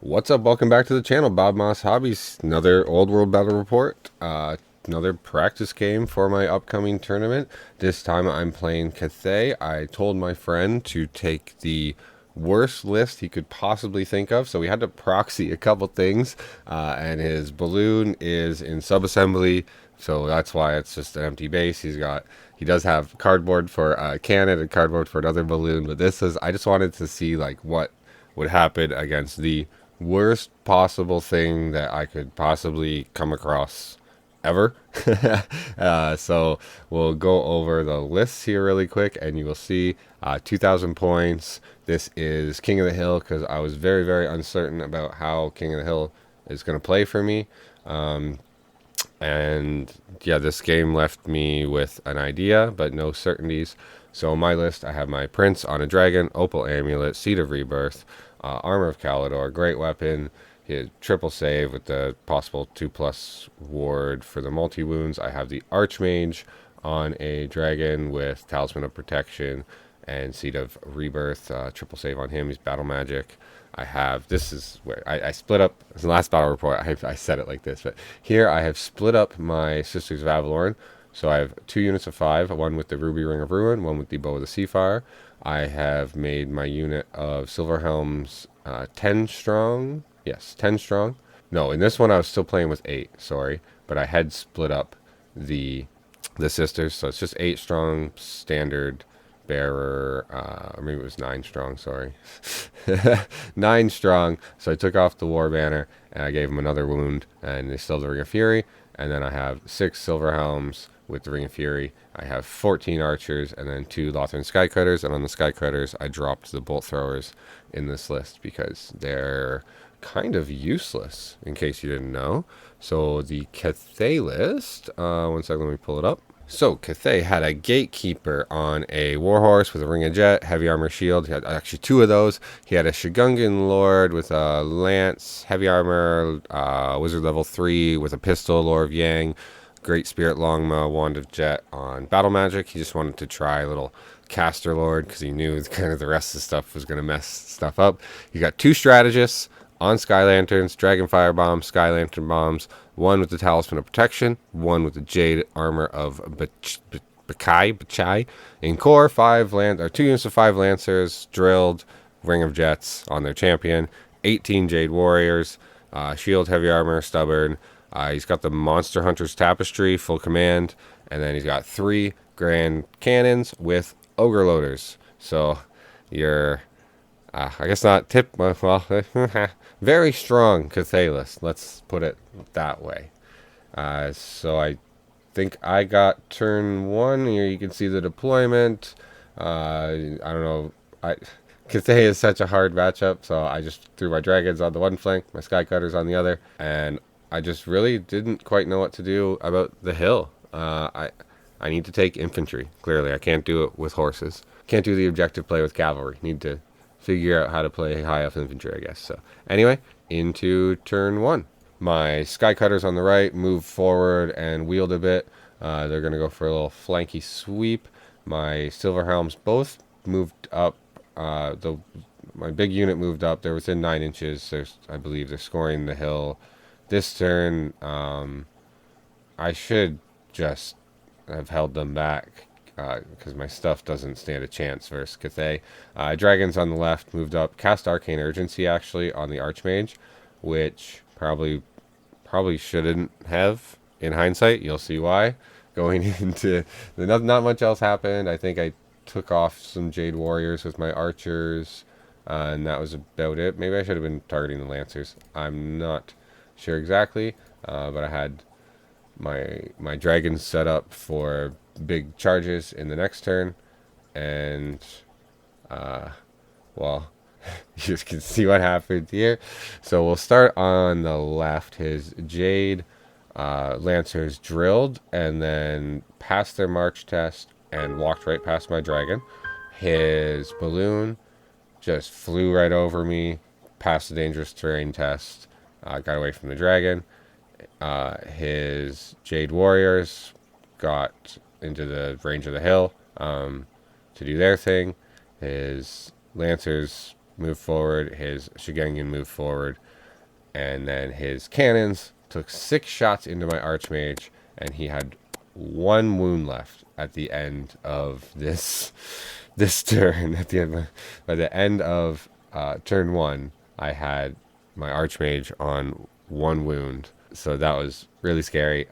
What's up? Welcome back to the channel, Bob Moss Hobbies. Another Old World Battle Report. Another practice game for my upcoming tournament. This time I'm playing Cathay. I told my friend to take the worst list he could possibly think of, so we had to proxy a couple things. And his balloon is in subassembly, so that's why it's just an empty base. He does have cardboard for a cannon and cardboard for another balloon, but this is I just wanted to see like what would happen against the worst possible thing that I could possibly come across ever. So we'll go over the lists here really quick, and you will see 2,000 points. This is King of the Hill because I was very, very uncertain about how King of the Hill is going to play for me. And yeah, this game left me with an idea, but no certainties. So on my list, I have my Prince on a Dragon, Opal Amulet, Seed of Rebirth, Armor of Calidor, Great Weapon. He had triple save with the possible 2+ ward for the multi wounds. I have the Archmage on a Dragon with Talisman of Protection and Seed of Rebirth. Triple save on him. He's Battle Magic. I have, this is where I split up, the last battle report, I said it like this, but here I have split up my Sisters of Avalorn. So I have 2 units of 5, one with the Ruby Ring of Ruin, one with the Bow of the Seafire. I have made my unit of Silver Helms 10 strong. Yes, 10 strong. No, in this one I was still playing with 8, sorry. But I had split up the sisters, so it's just 8 strong, standard bearer, or maybe it was 9 strong, sorry. 9 strong, so I took off the war banner, and I gave him another wound, and they still have the Ring of Fury, and then I have 6 Silver Helms with the Ring of Fury. I have 14 archers, and then 2 Lothran Skycutters, and on the Skycutters, I dropped the Bolt Throwers in this list, because they're kind of useless, in case you didn't know. So the Cathay list, one second, let me pull it up. So Cathay had a Gatekeeper on a Warhorse with a Ring of Jet, Heavy Armor Shield. He had actually 2 of those. He had a Shigungan Lord with a Lance, Heavy Armor, Wizard level 3 with a Pistol, Lore of Yang, Great Spirit Longma, Wand of Jet on Battle Magic. He just wanted to try a little Caster Lord because he knew kind of the rest of the stuff was going to mess stuff up. You got 2 Strategists on Sky Lanterns, Dragon Fire Bombs, Sky Lantern Bombs, one with the Talisman of Protection, one with the Jade Armor of Bachai. In core, 2 units of 5 Lancers, drilled, Ring of Jets on their champion, 18 Jade Warriors, Shield, Heavy Armor, Stubborn. He's got the Monster Hunter's Tapestry, full command, and then he's got 3 Grand Cannons with Ogre Loaders. So you're I guess not well, very strong Cathay list. Let's put it that way. So I think I got turn 1. Here you can see the deployment. I don't know. Cathay is such a hard matchup, so I just threw my dragons on the one flank, my skycutters on the other, and I just really didn't quite know what to do about the hill. I need to take infantry. Clearly, I can't do it with horses. Can't do the objective play with cavalry. Need to figure out how to play high elf infantry, I guess. So anyway, into turn 1. My skycutters on the right move forward and wield a bit. They're going to go for a little flanky sweep. My silver helms both moved up. My big unit moved up. They're within 9 inches. I believe they're scoring the hill. This turn, I should just have held them back because my stuff doesn't stand a chance versus Cathay. Dragons on the left moved up. Cast Arcane Urgency actually on the Archmage, which probably shouldn't have in hindsight. You'll see why. Going into not much else happened. I think I took off some Jade Warriors with my archers, and that was about it. Maybe I should have been targeting the Lancers. I'm not sure exactly, but I had my dragons set up for big charges in the next turn, and well, you can see what happened here. So we'll start on the left. His Jade Lancers drilled and then passed their march test and walked right past my dragon. His balloon just flew right over me, passed the dangerous terrain test, got away from the dragon. His Jade Warriors got into the range of the hill to do their thing. His Lancers moved forward, his Shigengen moved forward, and then his cannons took 6 shots into my Archmage, and he had 1 wound left at the end of this turn. By the end of turn 1, I had my Archmage on 1 wound, so that was really scary.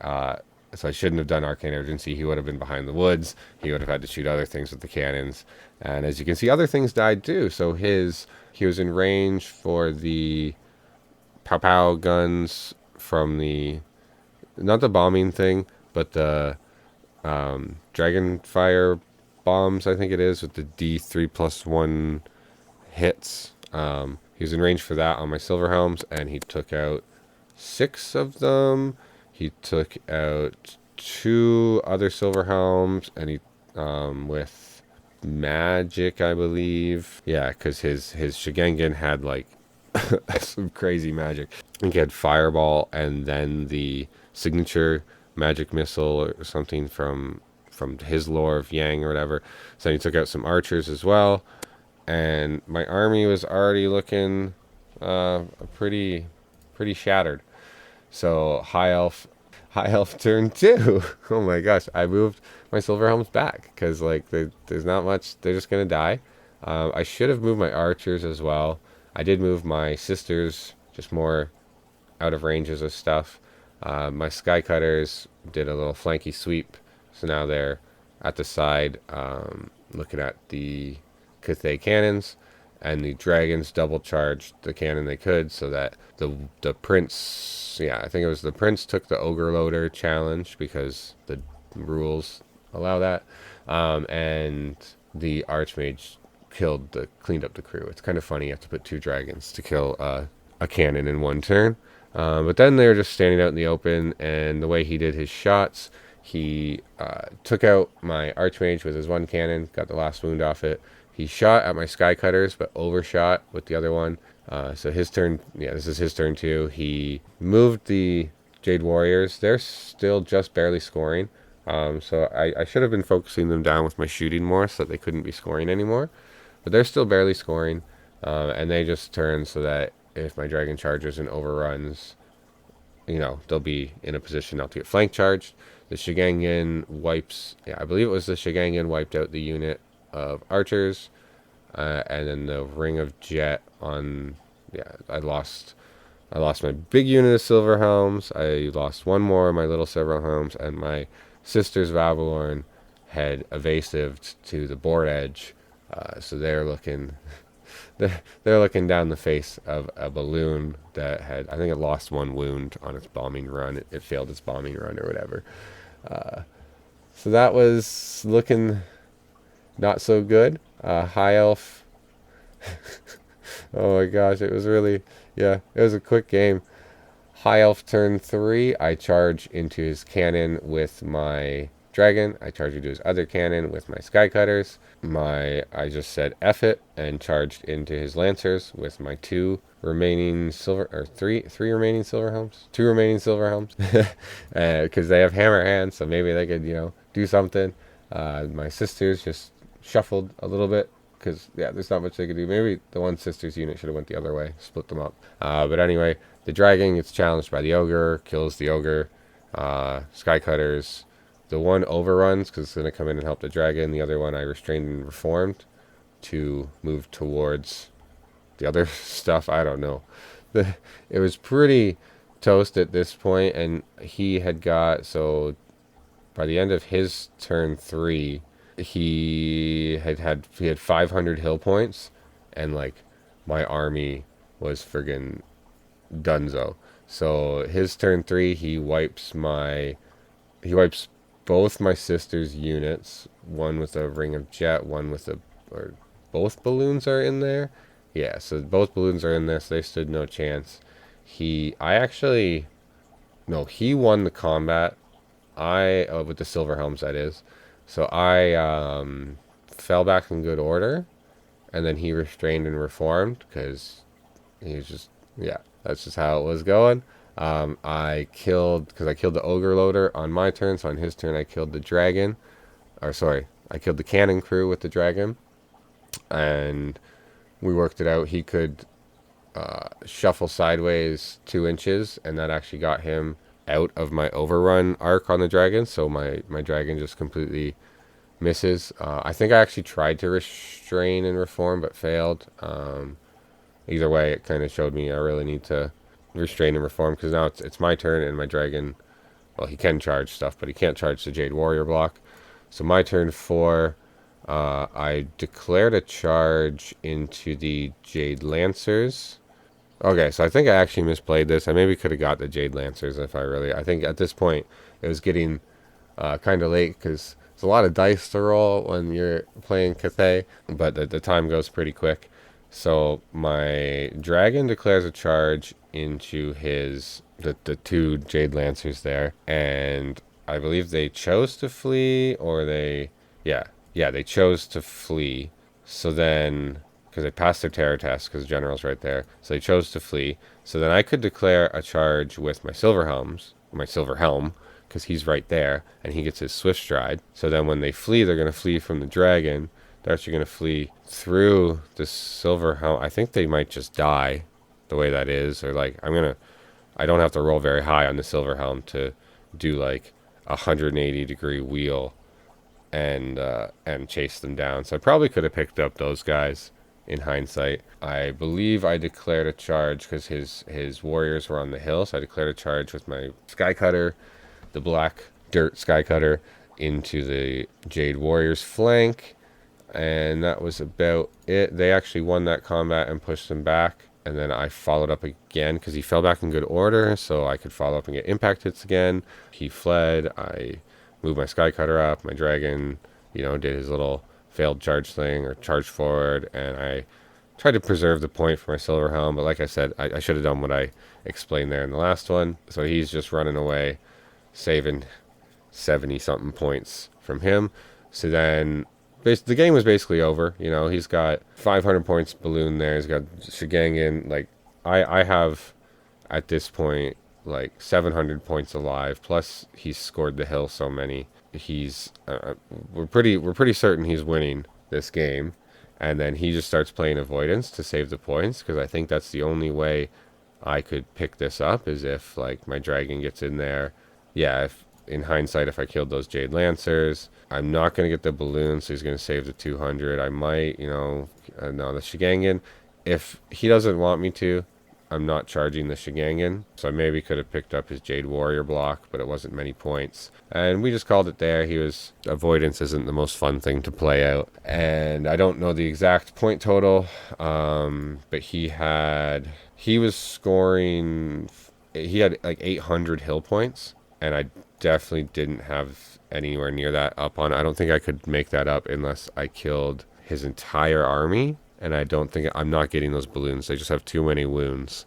So I shouldn't have done Arcane Urgency. He would have been behind the woods. He would have had to shoot other things with the cannons. And as you can see, other things died too. So he was in range for the pow pow guns from the, not the bombing thing, but the dragon fire bombs, I think it is, with the D3+1 hits. He was in range for that on my silver helms, and he took out 6 of them. He took out 2 other silver helms, and he with magic, I believe. Yeah, because his Shigengen had like some crazy magic. I think he had fireball and then the signature magic missile or something from his lore of Yang or whatever. So he took out some archers as well, and my army was already looking pretty shattered. So high elf turn 2. Oh my gosh, I moved my silver helms back because like there's not much. They're just gonna die. I should have moved my archers as well. I did move my sisters, just more out of ranges of stuff. My sky cutters did a little flanky sweep, so now they're at the side, looking at the Cathay cannons, and the dragons double charged the cannon they could, so that the prince, yeah, I think it was the prince, took the ogre loader challenge because the rules allow that, and the archmage cleaned up the crew. It's kind of funny you have to put 2 dragons to kill a cannon in 1 turn. But then they were just standing out in the open, and the way he did his shots, he took out my archmage with his 1 cannon, got the last wound off it. He shot at my sky cutters, but overshot with the other one. So his turn, yeah, this is his turn too. He moved the Jade Warriors. They're still just barely scoring. So I should have been focusing them down with my shooting more so that they couldn't be scoring anymore. But they're still barely scoring. And they just turn so that if my dragon charges and overruns, they'll be in a position not to get flank charged. The Shigengen wipes, yeah, I believe it was the Shigengen wiped out the unit of archers, and then the ring of jet on, yeah, I lost my big unit of silver helms. I lost 1 more of my little silver helms, and my sisters Vabalorn had evasived to the board edge, so they're looking down the face of a balloon that had, I think it lost 1 wound on its bombing run. It failed its bombing run or whatever. So that was looking not so good. High elf. Oh my gosh, it was really, yeah, it was a quick game. High elf turn 3, I charge into his cannon with my dragon. I charged into his other cannon with my sky cutters. I just said F it and charged into his lancers with my 2 remaining silver, or three remaining silver helms, 2 remaining silver helms, because they have hammer hands, so maybe they could do something. My sisters just shuffled a little bit because, yeah, there's not much they could do. Maybe the 1 sister's unit should have went the other way, split them up. But anyway, the dragon gets challenged by the ogre, kills the ogre. Sky cutters, the 1 overruns because it's going to come in and help the dragon. The other one I restrained and reformed to move towards the other stuff. I don't know. It was pretty toast at this point, and he had got, so by the end of his turn 3, he had 500 hill points, and like my army was friggin' dunzo. So his turn 3, he wipes both my sister's units, 1 with a ring of jet, 1 with or both balloons are in there. Yeah, so both balloons are in there, so they stood no chance. He won the combat. With the silver helms, that is. So I fell back in good order, and then he restrained and reformed because he was just, yeah, that's just how it was going. I killed the ogre loader on my turn, so on his turn I killed the dragon, I killed the cannon crew with the dragon, and we worked it out. He could shuffle sideways 2 inches, and that actually got him out of my overrun arc on the dragon. So my dragon just completely misses. I think I actually tried to restrain and reform, but failed. Either way, it kind of showed me I really need to restrain and reform, because now it's my turn, and my dragon, well, he can charge stuff, but he can't charge the Jade Warrior block. So my turn 4, I declared a charge into the Jade Lancers. Okay, so I think I actually misplayed this. I maybe could have got the Jade Lancers if I think at this point it was getting kind of late, because there's a lot of dice to roll when you're playing Cathay, but the time goes pretty quick. So my dragon declares a charge into the 2 Jade Lancers there, and I believe they chose to flee, or they chose to flee. So then, because they passed their terror test, because the general's right there, so they chose to flee. So then I could declare a charge with my silver helm, because he's right there, and he gets his swift stride. So then when they flee, they're going to flee from the dragon. They're actually going to flee through the silver helm. I think they might just die the way that is, or like I don't have to roll very high on the silver helm to do like 180-degree wheel and chase them down. So I probably could have picked up those guys in hindsight. I believe I declared a charge because his warriors were on the hill, so I declared a charge with my Sky Cutter, the black dirt Sky Cutter, into the Jade Warriors flank, and that was about it. They actually won that combat and pushed them back, and then I followed up again because he fell back in good order, so I could follow up and get impact hits again. He fled. I moved my Sky Cutter up. My dragon, did his little failed charge thing or charge forward, and I tried to preserve the point for my silver helm, but like I said, I should have done what I explained there in the last one. So he's just running away, saving 70 something points from him. So then the game was basically over. He's got 500 points balloon there. He's got Shigangan. Like I have at this point like 700 points alive, plus he's scored the hill so many. He's we're pretty certain he's winning this game, and then he just starts playing avoidance to save the points, because I think that's the only way I could pick this up, is if like my dragon gets in there. Yeah, if in hindsight, if I killed those Jade Lancers, I'm not going to get the balloon, so he's going to save the 200. I might, no, the Shigangan. If he doesn't want me to, I'm not charging the Shigangan, so I maybe could have picked up his Jade Warrior block, but it wasn't many points. And we just called it there. Avoidance isn't the most fun thing to play out. And I don't know the exact point total, but he was scoring, he had like 800 hill points, and I definitely didn't have anywhere near that up on. I don't think I could make that up unless I killed his entire army, and I'm not getting those balloons. They just have too many wounds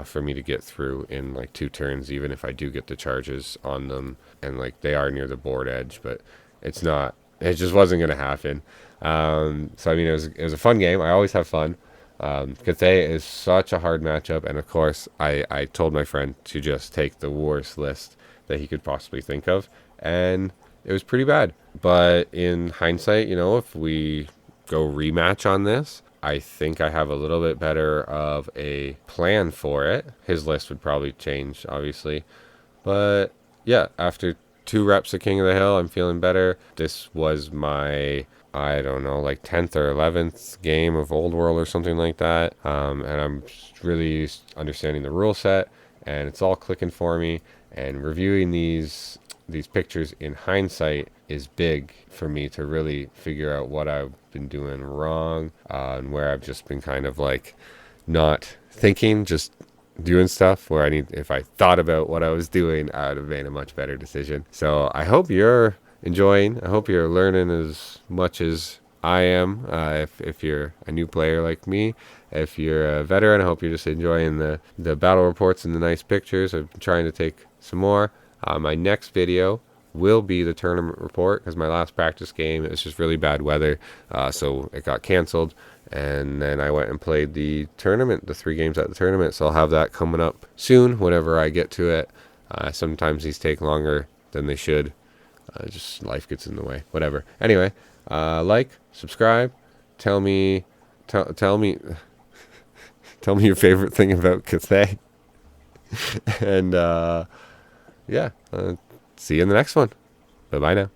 for me to get through in like 2 turns, even if I do get the charges on them, and like they are near the board edge, but it just wasn't going to happen. So I mean, it was a fun game. I always have fun. Cathay is such a hard matchup, and of course I told my friend to just take the worst list that he could possibly think of, and it was pretty bad. But in hindsight, if we go rematch on this, I think I have a little bit better of a plan for it. His list would probably change, obviously, but yeah, after 2 reps of King of the Hill, I'm feeling better. This was my, I don't know, like 10th or 11th game of Old World or something like that, and I'm really understanding the rule set, and it's all clicking for me. And reviewing these pictures in hindsight is big for me to really figure out what I've been doing wrong, and where I've just been kind of like not thinking, just doing stuff where if I thought about what I was doing, I would have made a much better decision. So I hope you're enjoying. I hope you're learning as much as I am. If you're a new player like me, if you're a veteran, I hope you're just enjoying the battle reports and the nice pictures. I'm trying to take some more. My next video will be the tournament report, because my last practice game, it was just really bad weather, so it got canceled, and then I went and played the tournament, the 3 games at the tournament. So I'll have that coming up soon whenever I get to it. Sometimes these take longer than they should. Just life gets in the way, whatever. Anyway, like, subscribe, tell me tell me tell me your favorite thing about Cathay. And yeah, see you in the next one. Bye bye now.